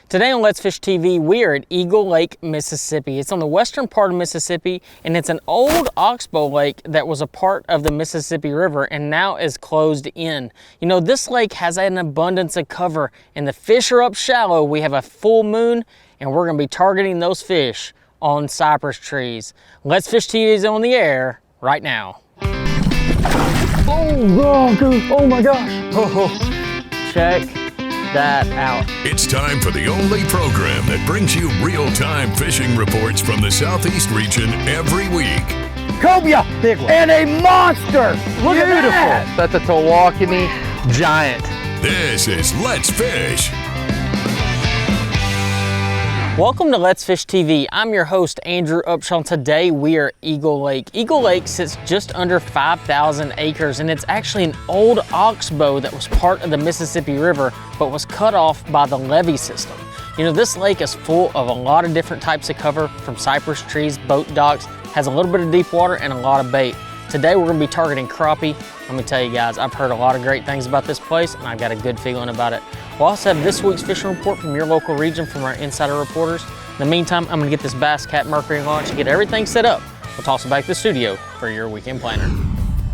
Today on Let's Fish TV, we are at Eagle Lake, Mississippi. It's on the western part of Mississippi, and it's an old oxbow lake that was a part of the Mississippi River and now is closed in. You know, this lake has an abundance of cover, and the fish are up shallow. We have a full moon, and we're gonna be targeting those fish on cypress trees. Let's Fish TV is on the air right now. Oh my gosh. Oh, check that out. It's time for the only program that brings you real-time fishing reports from the Southeast region every week. Cobia, big one, and a monster. Look at that. That's a Tawakoni giant. This is Let's Fish. Welcome to Let's Fish TV. I'm your host, Andrew Upshaw. Today we are at Eagle Lake. Eagle Lake sits just under 5,000 acres, and it's actually an old oxbow that was part of the Mississippi River, but was cut off by the levee system. You know, this lake is full of a lot of different types of cover, from cypress trees, boat docks, has a little bit of deep water and a lot of bait. Today we're gonna be targeting crappie. Let me tell you guys, I've heard a lot of great things about this place, and I've got a good feeling about it. We'll also have this week's fishing report from your local region from our insider reporters. In the meantime, I'm gonna get this Bass Cat Mercury launch and get everything set up. We'll toss it back to the studio for your weekend planner.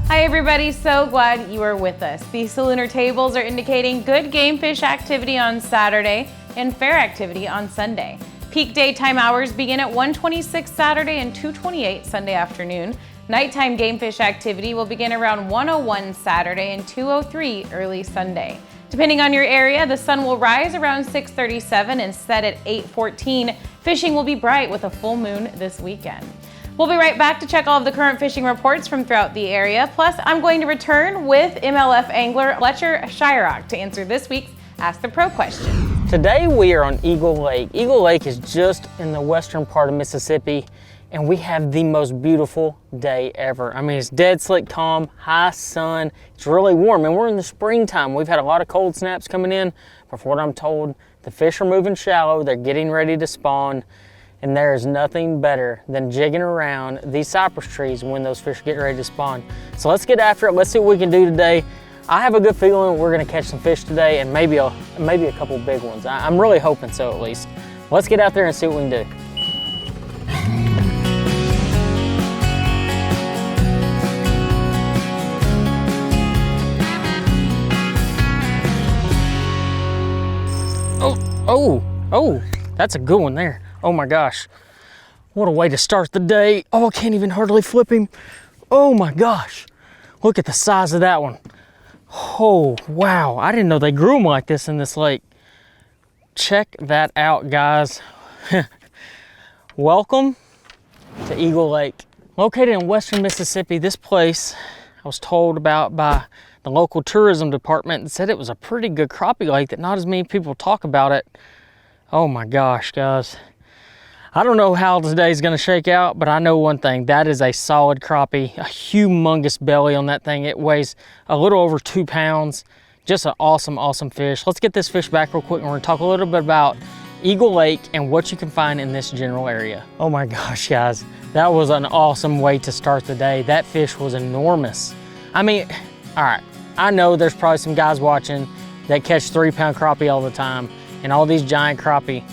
Hi everybody, so glad you are with us. These Salooner tables are indicating good game fish activity on Saturday and fair activity on Sunday. Peak daytime hours begin at 1:26 Saturday and 2:28 Sunday afternoon. Nighttime game fish activity will begin around 1:01 Saturday and 2:03 early Sunday. Depending on your area, the sun will rise around 6:37 and set at 8:14. Fishing will be bright with a full moon this weekend. We'll be right back to check all of the current fishing reports from throughout the area. Plus, I'm going to return with MLF angler Fletcher Shyrock to answer this week's Ask the Pro question. Today we are on Eagle Lake. Eagle Lake is just in the western part of Mississippi, and we have the most beautiful day ever. I mean, it's dead slick calm, high sun, it's really warm, and we're in the springtime. We've had a lot of cold snaps coming in, but from what I'm told, the fish are moving shallow, they're getting ready to spawn, and there is nothing better than jigging around these cypress trees when those fish get ready to spawn. So let's get after it, let's see what we can do today. I have a good feeling we're gonna catch some fish today, and maybe a couple big ones. I'm really hoping so, at least. Let's get out there and see what we can do. Oh, that's a good one there. Oh my gosh. What a way to start the day. Oh, I can't even hardly flip him. Oh my gosh. Look at the size of that one. Oh, wow. I didn't know they grew them like this in this lake. Check that out, guys. Welcome to Eagle Lake. Located in western Mississippi, this place I was told about by the local tourism department and said it was a pretty good crappie lake, that not as many people talk about it. Oh my gosh, guys. I don't know how today's gonna shake out, but I know one thing, that is a solid crappie, a humongous belly on that thing. It weighs a little over 2 pounds. Just an awesome, awesome fish. Let's get this fish back real quick and we're gonna talk a little bit about Eagle Lake and what you can find in this general area. Oh my gosh, guys. That was an awesome way to start the day. That fish was enormous. I mean, all right, I know there's probably some guys watching that catch 3-pound crappie all the time and all these giant crappie.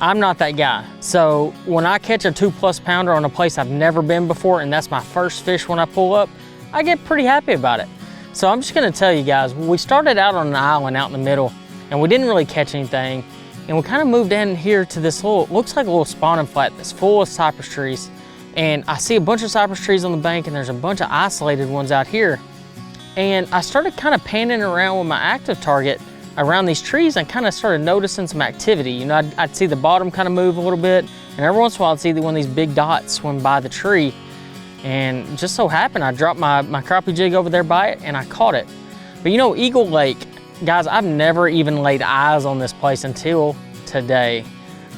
I'm not that guy. So when I catch a 2+ pounder on a place I've never been before, and that's my first fish when I pull up, I get pretty happy about it. So I'm just gonna tell you guys, we started out on an island out in the middle and we didn't really catch anything. And we kind of moved in here to this little, looks like a little spawning flat that's full of cypress trees. And I see a bunch of cypress trees on the bank, and there's a bunch of isolated ones out here. And I started kind of panning around with my active target around these trees and kind of started noticing some activity. You know, I'd see the bottom kind of move a little bit, and every once in a while I'd see one of these big dots swim by the tree. And just so happened, I dropped my crappie jig over there by it and I caught it. But you know, Eagle Lake, guys, I've never even laid eyes on this place until today.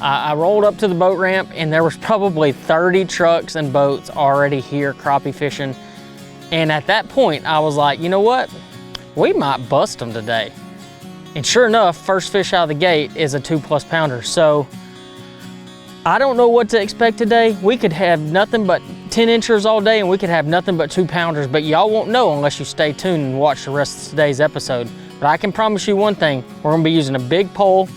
I rolled up to the boat ramp and there was probably 30 trucks and boats already here crappie fishing. And at that point, I was like, you know what? We might bust them today. And sure enough, first fish out of the gate is a 2+ pounder. So I don't know what to expect today. We could have nothing but 10 inchers all day and we could have nothing but 2 pounders, but y'all won't know unless you stay tuned and watch the rest of today's episode. But I can promise you one thing, we're gonna be using a big pole.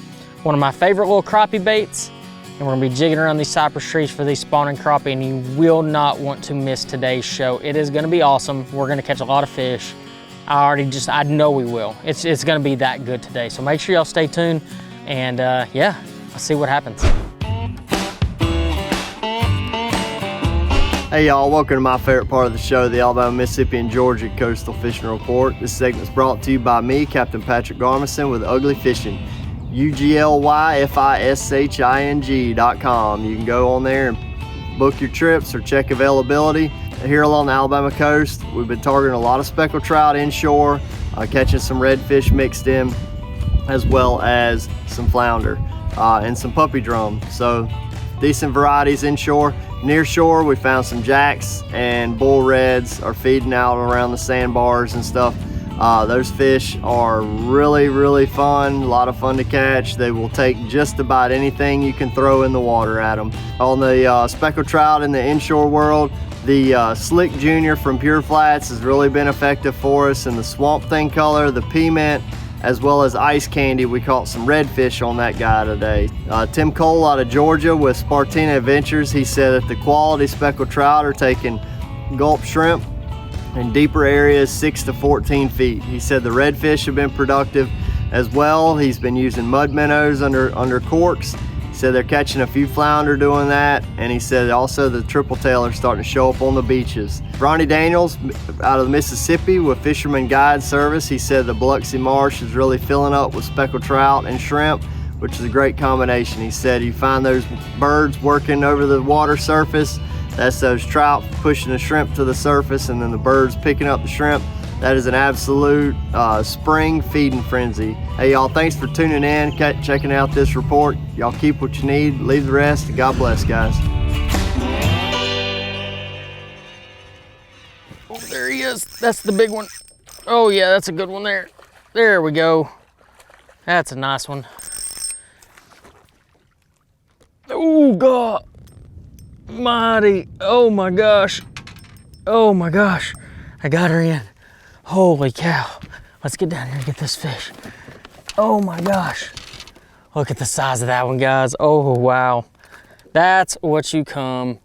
one of my favorite little crappie baits, and we're gonna be jigging around these cypress trees for these spawning crappie, and you will not want to miss today's show. It is gonna be awesome. We're gonna catch a lot of fish. I know we will. It's gonna be that good today. So make sure y'all stay tuned, and yeah, let's see what happens. Hey y'all, welcome to my favorite part of the show, the Alabama, Mississippi, and Georgia Coastal Fishing Report. This segment is brought to you by me, Captain Patrick Garmison with Ugly Fishing, UGLYFISHING.com. You can go on there and book your trips or check availability. Here along the Alabama coast, we've been targeting a lot of speckled trout inshore, catching some redfish mixed in, as well as some flounder and some puppy drum. So decent varieties inshore. Near shore, we found some jacks and bull reds are feeding out around the sandbars and stuff. Those fish are really fun, a lot of fun to catch. They will take just about anything you can throw in the water at them. On the speckled trout in the inshore world, the Slick Junior from Pure Flats has really been effective for us, and the Swamp Thing color, the Piment, as well as Ice Candy. We caught some redfish on that guy today. Tim Cole out of Georgia with Spartina Adventures, he said that the quality speckled trout are taking gulp shrimp in deeper areas 6 to 14 feet. He said the redfish have been productive as well. He's been using mud minnows under corks. He said they're catching a few flounder doing that, and he said also the triple tail are starting to show up on the beaches. Ronnie Daniels out of Mississippi with Fisherman Guide Service, he said the Biloxi Marsh is really filling up with speckled trout and shrimp, which is a great combination. He said you find those birds working over the water surface, that's those trout pushing the shrimp to the surface, and then the birds picking up the shrimp. That is an absolute spring feeding frenzy. Hey y'all, thanks for tuning in, checking out this report. Y'all keep what you need, leave the rest, and God bless, guys. Oh, there he is. That's the big one. Oh yeah, that's a good one there. There we go. That's a nice one. Oh God. Mighty. Oh my gosh. Oh my gosh. I got her in. Holy cow. Let's get down here and get this fish. Oh my gosh. Look at the size of that one, guys. Oh wow. That's what you come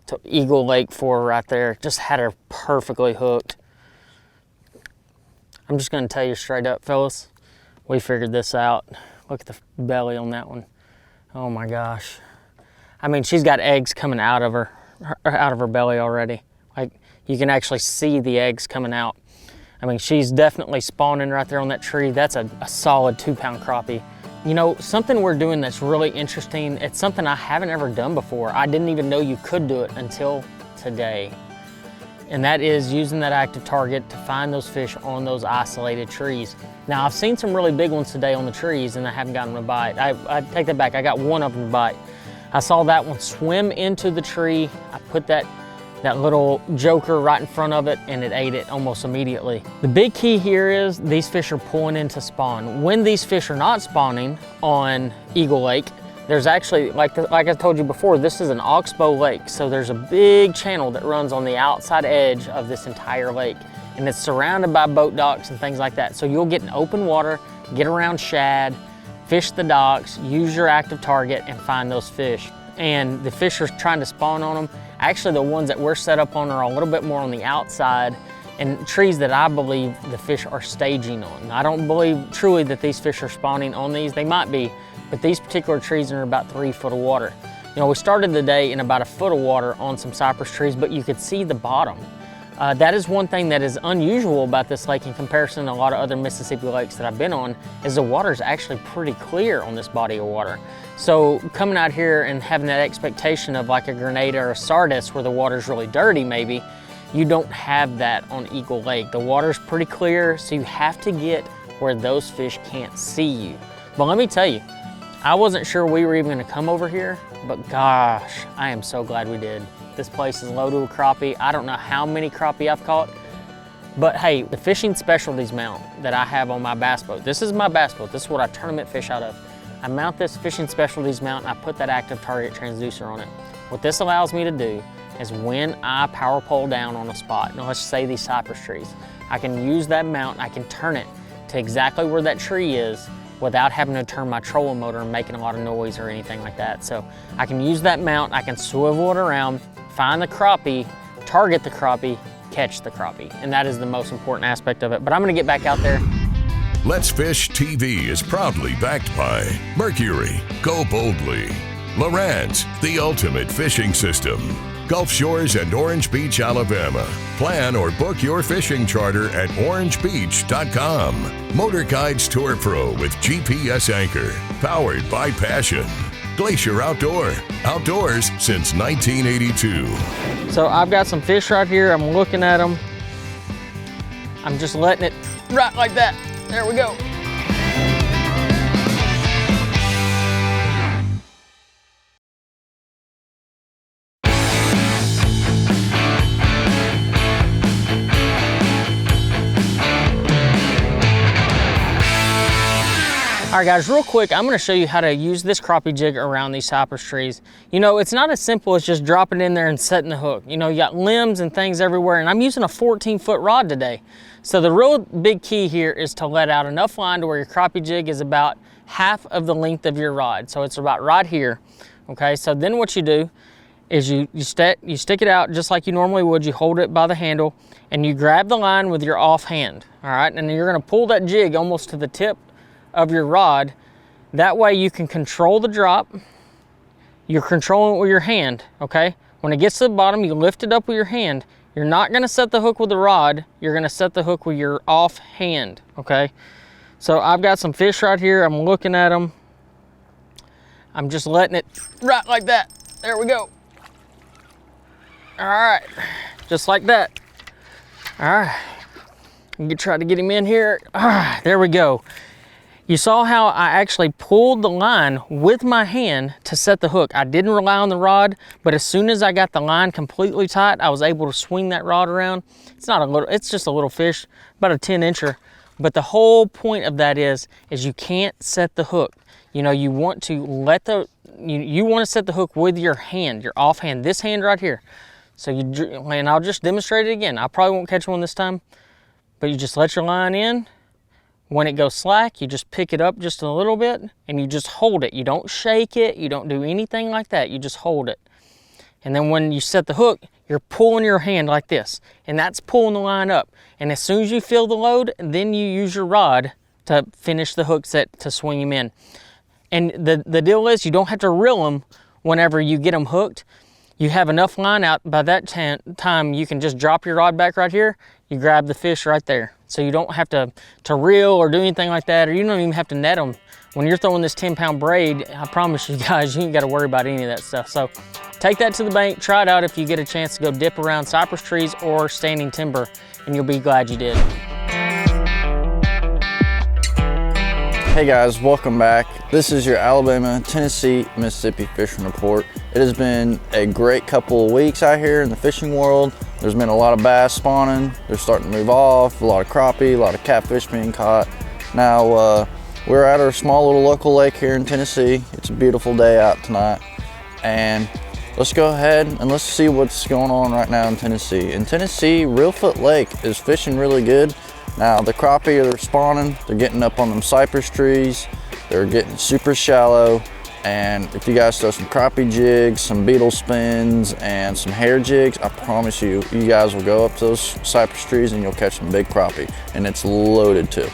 to Eagle Lake for right there. Just had her perfectly hooked. I'm just gonna tell you straight up, fellas, we figured this out. Look at the belly on that one. Oh my gosh. I mean, she's got eggs coming out of her belly already. Like, you can actually see the eggs coming out. I mean, she's definitely spawning right there on that tree. That's a solid 2-pound crappie. You know, something we're doing that's really interesting, it's something I haven't ever done before. I didn't even know you could do it until today. And that is using that active target to find those fish on those isolated trees. Now, I've seen some really big ones today on the trees and I haven't gotten a bite. I take that back, I got one of them to bite. I saw that one swim into the tree. I put that little joker right in front of it and it ate it almost immediately. The big key here is these fish are pulling in to spawn. When these fish are not spawning on Eagle Lake, there's actually, like I told you before, this is an oxbow lake. So there's a big channel that runs on the outside edge of this entire lake. And it's surrounded by boat docks and things like that. So you'll get in open water, get around shad, fish the docks, use your active target and find those fish. And the fish are trying to spawn on them. Actually, the ones that we're set up on are a little bit more on the outside and trees that I believe the fish are staging on. I don't believe truly that these fish are spawning on these. They might be, but these particular trees are in about 3 foot of water. You know, we started the day in about 1 foot of water on some cypress trees, but you could see the bottom. That is one thing that is unusual about this lake in comparison to a lot of other Mississippi lakes that I've been on, is the water is actually pretty clear on this body of water. So coming out here and having that expectation of like a Grenada or a Sardis where the water's really dirty maybe, you don't have that on Eagle Lake. The water's pretty clear, so you have to get where those fish can't see you. But let me tell you, I wasn't sure we were even gonna come over here, but gosh, I am so glad we did. This place is loaded with crappie. I don't know how many crappie I've caught, but hey, the fishing specialties mount that I have on my bass boat, this is my bass boat. This is what I tournament fish out of. I mount this fishing specialties mount and I put that active target transducer on it. What this allows me to do is when I power pole down on a spot, now let's say these cypress trees, I can use that mount, I can turn it to exactly where that tree is, without having to turn my trolling motor and making a lot of noise or anything like that. So I can use that mount, I can swivel it around, find the crappie, target the crappie, catch the crappie. And that is the most important aspect of it. But I'm gonna get back out there. Let's Fish TV is proudly backed by Mercury, Go Boldly, Lowrance, the ultimate fishing system, Gulf Shores and Orange Beach, Alabama. Plan or book your fishing charter at orangebeach.com. Motor Guides Tour Pro with GPS anchor, powered by Passion. Glacier Outdoor, outdoors since 1982. So I've got some fish right here. I'm looking at them. I'm just letting it right like that. There we go. All right guys, real quick, I'm gonna show you how to use this crappie jig around these cypress trees. You know, it's not as simple as just dropping in there and setting the hook. You know, you got limbs and things everywhere, and I'm using a 14-foot rod today. So the real big key here is to let out enough line to where your crappie jig is about half of the length of your rod. So it's about right here, okay? So then what you do is you stick it out just like you normally would. You hold it by the handle, and you grab the line with your off hand, all right? And then you're gonna pull that jig almost to the tip of your rod. That way you can control the drop. You're controlling it with your hand, okay? When it gets to the bottom, you lift it up with your hand. You're not gonna set the hook with the rod, you're gonna set the hook with your off hand, okay? So I've got some fish right here, I'm looking at them. I'm just letting it right like that. There we go. All right, just like that. All right, you can try to get him in here. All right, there we go. You saw how I actually pulled the line with my hand to set the hook. I didn't rely on the rod, but as soon as I got the line completely tight, I was able to swing that rod around. It's not a little, it's just a little fish, about a 10-incher. But the whole point of that is you can't set the hook. You know, you want to let you want to set the hook with your hand, your off hand, this hand right here. So and I'll just demonstrate it again. I probably won't catch one this time, but you just let your line in. When it goes slack, you just pick it up just a little bit and you just hold it. You don't shake it, you don't do anything like that, you just hold it. And then when you set the hook, you're pulling your hand like this, and that's pulling the line up. And as soon as you feel the load, then you use your rod to finish the hook set to swing him in. And the deal is you don't have to reel them whenever you get them hooked. You have enough line out, by that time you can just drop your rod back right here, you grab the fish right there. So you don't have to reel or do anything like that, or you don't even have to net them. When you're throwing this 10-pound braid, I promise you guys, you ain't gotta worry about any of that stuff. So take that to the bank, try it out if you get a chance to go dip around cypress trees or standing timber, and you'll be glad you did. Hey guys, welcome back. This is your Alabama, Tennessee, Mississippi fishing report. It has been a great couple of weeks out here in the fishing world. There's been a lot of bass spawning. They're starting to move off, a lot of crappie, a lot of catfish being caught. Now, we're at our small little local lake here in Tennessee. It's a beautiful day out tonight. And let's go ahead and let's see what's going on right now in Tennessee. In Tennessee, Reelfoot Lake is fishing really good. Now the crappie are spawning, they're getting up on them cypress trees, they're getting super shallow, and if you guys throw some crappie jigs, some beetle spins, and some hair jigs, I promise you, you guys will go up to those cypress trees and you'll catch some big crappie, and it's loaded too.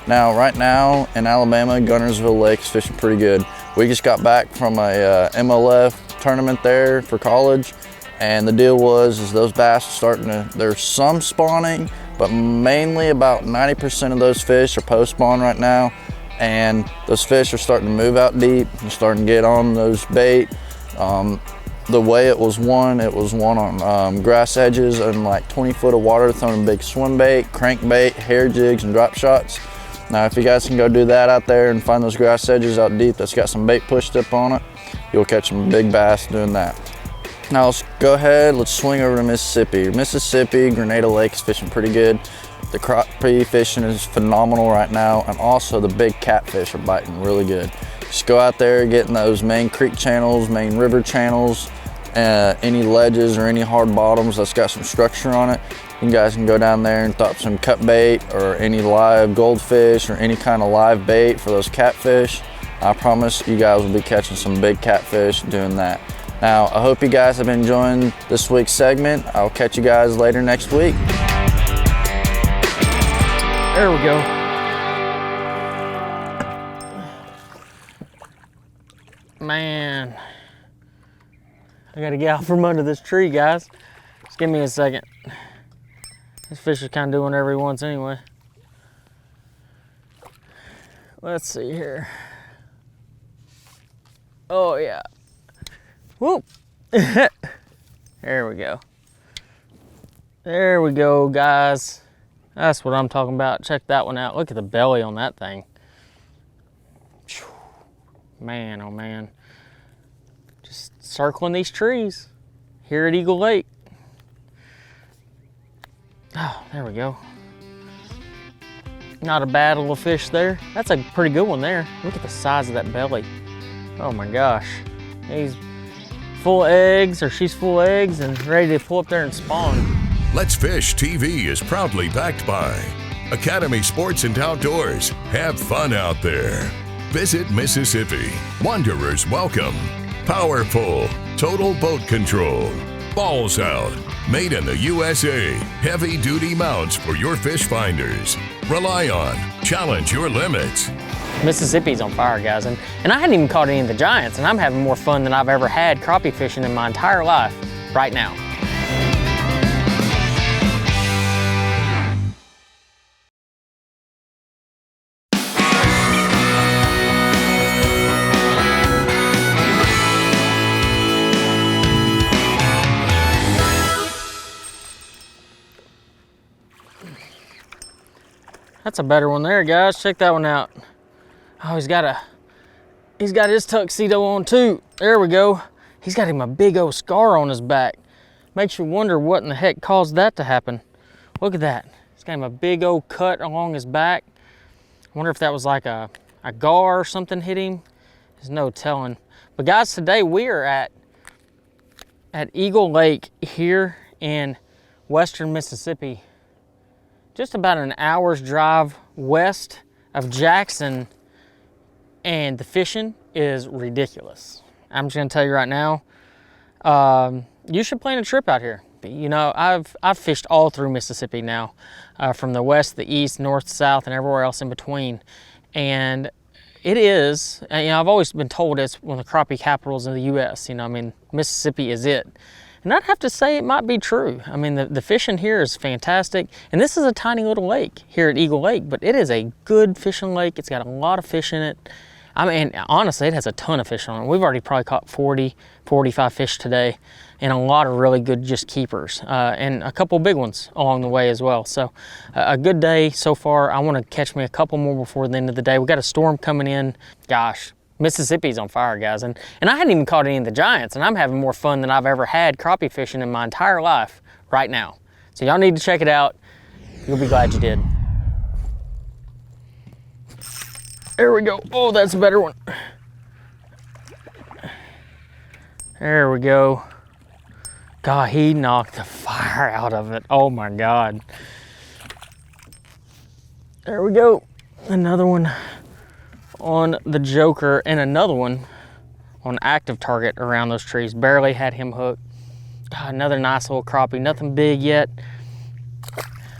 Now right now in Alabama, Gunnersville Lake is fishing pretty good. We just got back from a MLF tournament there for college, and the deal is those bass are starting to, there's some spawning, but mainly about 90% of those fish are post-spawn right now, and those fish are starting to move out deep. They're starting to get on those bait. The way it was won on grass edges and like 20 foot of water, throwing big swim bait, crankbait, hair jigs, and drop shots. Now, if you guys can go do that out there and find those grass edges out deep that's got some bait pushed up on it, you'll catch some big bass doing that. Now let's go ahead, let's swing over to Mississippi. Mississippi, Grenada Lake is fishing pretty good. The crappie fishing is phenomenal right now, and also the big catfish are biting really good. Just go out there, get in those main creek channels, main river channels, any ledges or any hard bottoms that's got some structure on it, You guys can go down there and throw up some cut bait or any live goldfish or any kind of live bait for those catfish. I promise you guys will be catching some big catfish doing that. Now, I hope you guys have been enjoying this week's segment. I'll catch you guys later next week. There we go. Man, I gotta get out from under this tree, guys. Just give me a second. This fish is kind of doing whatever he wants anyway. Let's see here. Oh yeah. Whoop. There we go. There we go, guys. That's what I'm talking about. Check that one out. Look at the belly on that thing. Man, oh man. Just circling these trees here at Eagle Lake. Oh, there we go. Not a bad little fish there. That's a pretty good one there. Look at the size of that belly. Oh my gosh. He's full of eggs, or she's full of eggs and ready to pull up there and spawn. Let's Fish TV is proudly backed by Academy Sports and Outdoors. Have fun out there. Visit Mississippi. Wanderers welcome. Powerful. Total boat control. Balls Out. Made in the USA. Heavy duty mounts for your fish finders. Rely on. Challenge your limits. Mississippi's on fire, guys, and I hadn't even caught any of the giants, and I'm having more fun than I've ever had crappie fishing in my entire life right now. That's a better one there, guys. Check that one out. Oh, he's got his tuxedo on too. There we go. He's got him a big old scar on his back. Makes you wonder what in the heck caused that to happen. Look at that. He's got him a big old cut along his back. I wonder if that was like a gar or something hit him. There's no telling. But guys, today we are at Eagle Lake here in western Mississippi. Just about an hour's drive west of Jackson, and the fishing is ridiculous. I'm just gonna tell you right now, you should plan a trip out here. You know, I've fished all through Mississippi now, from the west, the east, north, south, and everywhere else in between. And it is, you know, I've always been told it's one of the crappie capitals of the US. You know, I mean, Mississippi is it. And I'd have to say it might be true. I mean, the fishing here is fantastic. And this is a tiny little lake here at Eagle Lake, but it is a good fishing lake. It's got a lot of fish in it. I mean, honestly, it has a ton of fish on it. We've already probably caught 40, 45 fish today, and a lot of really good just keepers, and a couple big ones along the way as well. So a good day so far. I want to catch me a couple more before the end of the day. We got a storm coming in. Gosh, Mississippi's on fire, guys. And I hadn't even caught any of the giants, and I'm having more fun than I've ever had crappie fishing in my entire life right now. So y'all need to check it out. You'll be glad you did. There we go. Oh, that's a better one. There we go. God, he knocked the fire out of it. Oh my God. There we go. Another one on the joker and another one on active target around those trees. Barely had him hooked. God, another nice little crappie. Nothing big yet.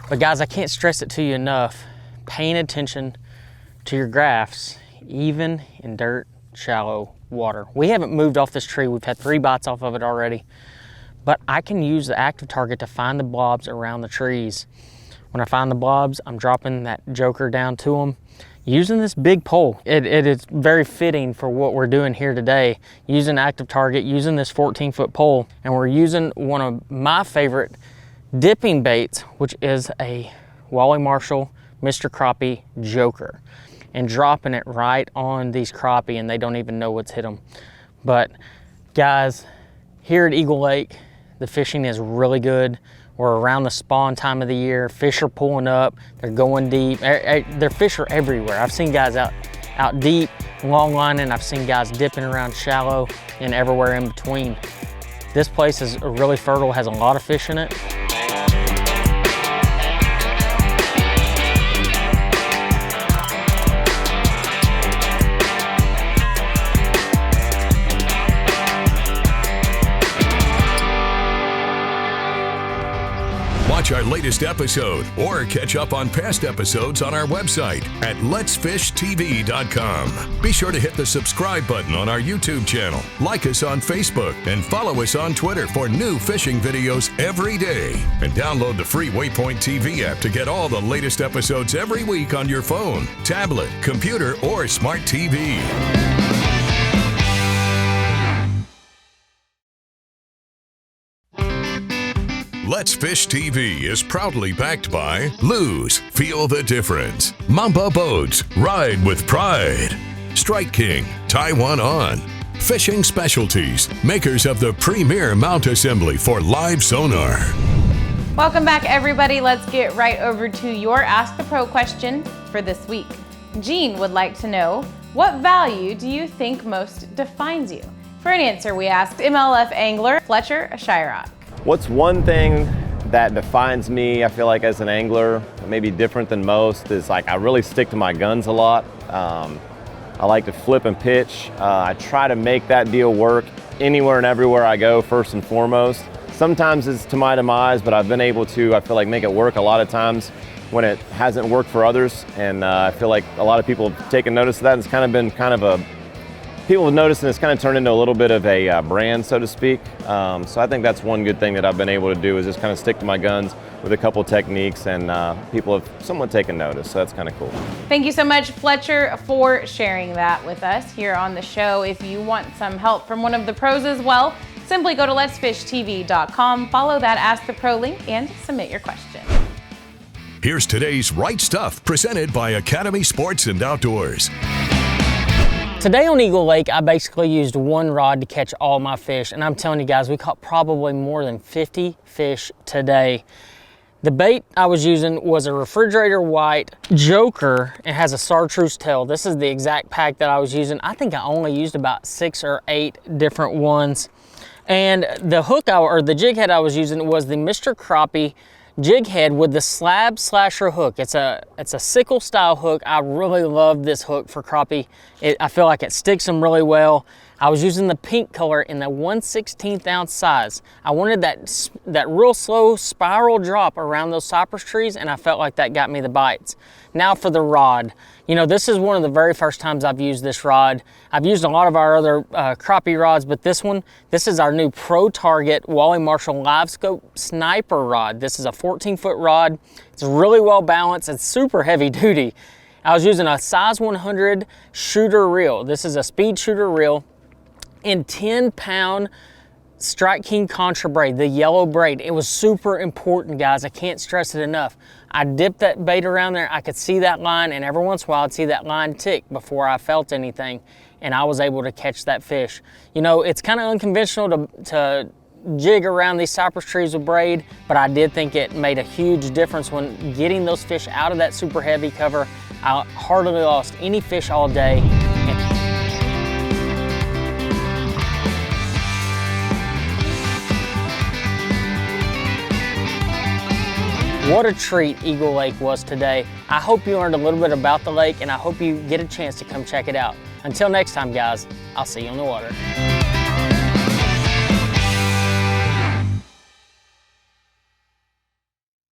But guys, I can't stress it to you enough. Paying attention to your graphs, even in dirt, shallow water. We haven't moved off this tree. We've had 3 bites off of it already. But I can use the active target to find the blobs around the trees. When I find the blobs, I'm dropping that joker down to them using this big pole. It is very fitting for what we're doing here today, using active target, using this 14-foot pole, and we're using one of my favorite dipping baits, which is a Wally Marshall Mr. Crappie joker, and dropping it right on these crappie, and they don't even know what's hit them. But guys, here at Eagle Lake, the fishing is really good. We're around the spawn time of the year. Fish are pulling up, they're going deep. Their fish are everywhere. I've seen guys out deep, long lining. I've seen guys dipping around shallow and everywhere in between. This place is really fertile, has a lot of fish in it. watch our latest episode or catch up on past episodes on our website at letsfishtv.com. Be sure to hit the subscribe button on our YouTube channel, like us on Facebook, and follow us on Twitter for new fishing videos every day. And download the free Waypoint TV app to get all the latest episodes every week on your phone, tablet, computer, or smart TV. Let's Fish TV is proudly backed by Lose, Feel the Difference, Mamba Boats, Ride with Pride, Strike King, Taiwan On, Fishing Specialties, makers of the premier mount assembly for live sonar. Welcome back, everybody. Let's get right over to your Ask the Pro question for this week. Jean would like to know, what value do you think most defines you? For an answer, we asked MLF angler Fletcher Shyrock. What's one thing that defines me, I feel like, as an angler, maybe different than most, is like I really stick to my guns a lot. I like to flip and pitch. I try to make that deal work anywhere and everywhere I go, first and foremost. Sometimes it's to my demise, but I've been able to, I feel like, make it work a lot of times when it hasn't worked for others. And I feel like a lot of people have taken notice of that. And it's kind of been people have noticed, and it's kind of turned into a little bit of a brand, so to speak. So I think that's one good thing that I've been able to do, is just kind of stick to my guns with a couple techniques, and people have somewhat taken notice, so that's kind of cool. Thank you so much, Fletcher, for sharing that with us here on the show. If you want some help from one of the pros as well, simply go to letsfishtv.com, follow that Ask the Pro link, and submit your question. Here's today's Right Stuff, presented by Academy Sports and Outdoors. Today on Eagle Lake, I basically used one rod to catch all my fish, and I'm telling you guys, we caught probably more than 50 fish today. The bait I was using was a refrigerator white joker. It has a chartreuse tail. This is the exact pack that I was using. I think I only used about 6 or 8 different ones. And the hook or the jig head I was using was the Mr. Crappie jig head with the slab slasher hook. It's a sickle style hook. I really love this hook for crappie. I feel like it sticks them really well. I was using the pink color in the 1/16 ounce size. I wanted that real slow spiral drop around those cypress trees, and I felt like that got me the bites. Now for the rod. You know, this is one of the very first times I've used this rod. I've used a lot of our other crappie rods, but this is our new Pro Target Wally Marshall Live Scope Sniper rod. This is a 14-foot rod. It's really well balanced. It's super heavy duty. I was using a size 100 shooter reel. This is a speed shooter reel in 10-pound Strike King Contra braid, the yellow braid. It was super important, guys. I can't stress it enough. I dipped that bait around there. I could see that line, and every once in a while I'd see that line tick before I felt anything, and I was able to catch that fish. You know, it's kind of unconventional to jig around these cypress trees with braid, but I did think it made a huge difference when getting those fish out of that super heavy cover. I hardly lost any fish all day. What a treat Eagle Lake was today. I hope you learned a little bit about the lake, and I hope you get a chance to come check it out. Until next time, guys, I'll see you on the water.